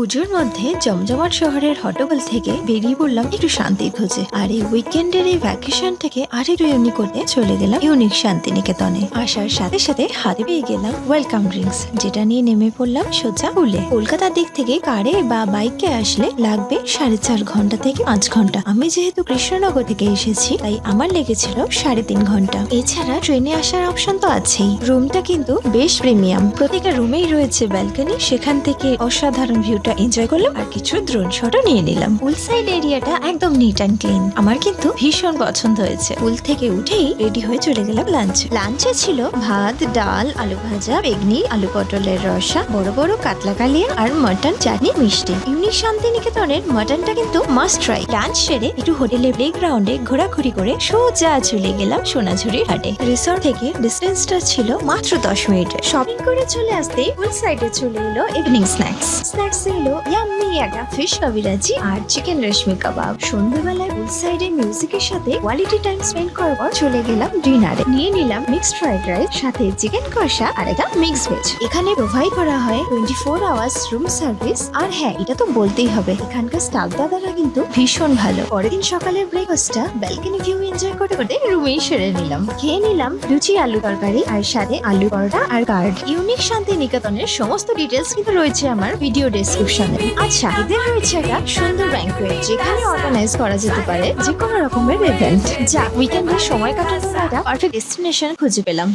পুজোর মধ্যে জমজমাট শহরের হট্টগোল থেকে বেরিয়ে পড়লাম একটু শান্তির খোঁজে। আর এই উইকেন্ডের এই ভ্যাকেশন থেকে আরেকটু ইউনিক করতে চলে গেলাম ইউনিক শান্তিনিকেতনে। আসার সাথে সাথে হাতে পেয়ে গেলাম ওয়েলকাম ড্রিঙ্কস, যেটা নিয়ে নেমে পড়লাম সোজা পুলে। কলকাতার দিক থেকে কারে বা বাইকে আসলে লাগবে 4.5 ঘন্টা থেকে 5 ঘন্টা। আমি যেহেতু কৃষ্ণনগর থেকে এসেছি তাই আমার লেগেছিল 3.5 ঘন্টা। এছাড়া ট্রেনে আসার অপশন তো আছেই। রুমটা কিন্তু বেশ প্রিমিয়াম, প্রত্যেকটা রুমেই রয়েছে ব্যালকনি, সেখান থেকে অসাধারণ ভিউটা এনজয় করলাম আর কিছু ড্রোন শটও নিয়ে নিলাম। পুল সাইড এরিয়াটা একদম নিট অ্যান্ড ক্লিন, আমার কিন্তু ভীষণ পছন্দ হয়েছে। পুল থেকে উঠেই রেডি হয়ে চলে গেলাম লাঞ্চে ছিল ভাত, ডাল, আলু ভাজা, বেগনি, আলু পটলের রসা, বড় বড় কাতলা কালিয়া আর মটন, চাটনি, মিষ্টি। ইউনিক শান্তিনিকেতনের মটনটা কিন্তু মাস্ট ট্রাই। লাঞ্চ সেরে একটু হোটেলের প্লেগ্রাউন্ডে ঘোরাঘুরি করে সোজা চলে গেলাম সোনাঝুরির হাটে। রিসর্ট থেকে ডিস্টেন্সটা ছিল মাত্র 10 মিনিটের। শপিং করে চলে আসতে পুল সাইডে চলে এলো ইভিনিং স্ন্যাক্স এলো ইয়াম্মি একটা ফিশ কবিরাজি আর চিকেন রেশমি কাবাব। সন্ধ্যাবেলায় পুল সাইডে মিউজিকের সাথে কোয়ালিটি টাইম স্পেন্ড করার পর চলে গেলাম ডিনারে। নিয়ে নিলাম মিক্সড ফ্রাইড রাইস, সাথে চিকেন কষা আর একটা মিক্স ভেজ। এখানে প্রোভাইড করা হয় 24 আওয়ার্স রুম সার্ভিস। আর হ্যাঁ, এটা তো বলতেই হবে, এখানকার স্টাফ দাদারা কিন্তু ভীষণ ভালো। পরের দিন সকালের ব্রেকফাস্টটা ব্যালকনি ভিউ এনজয় করতে করতে রুমেই সেরে নিলাম। খেয়ে নিলাম লুচি, আলু তরকারি আর সাথে আলু পরোটা আর কার্ড। ইউনিক শান্তিনিকেতনের সমস্ত ডিটেলস কিন্তু রয়েছে আমার ভিডিও ডেসক্রিপশনে। আচ্ছা, এদের রয়েছে একটা সুন্দর ব্যাংকুয়েট, যেখানে অর্গানাইজ করা যেতে পারে যে কোনো রকমের ইভেন্ট। যা উইকেন্ডে সময় কাটানোর একটা পারফেক্ট ডেস্টিনেশন খুঁজে পেলাম।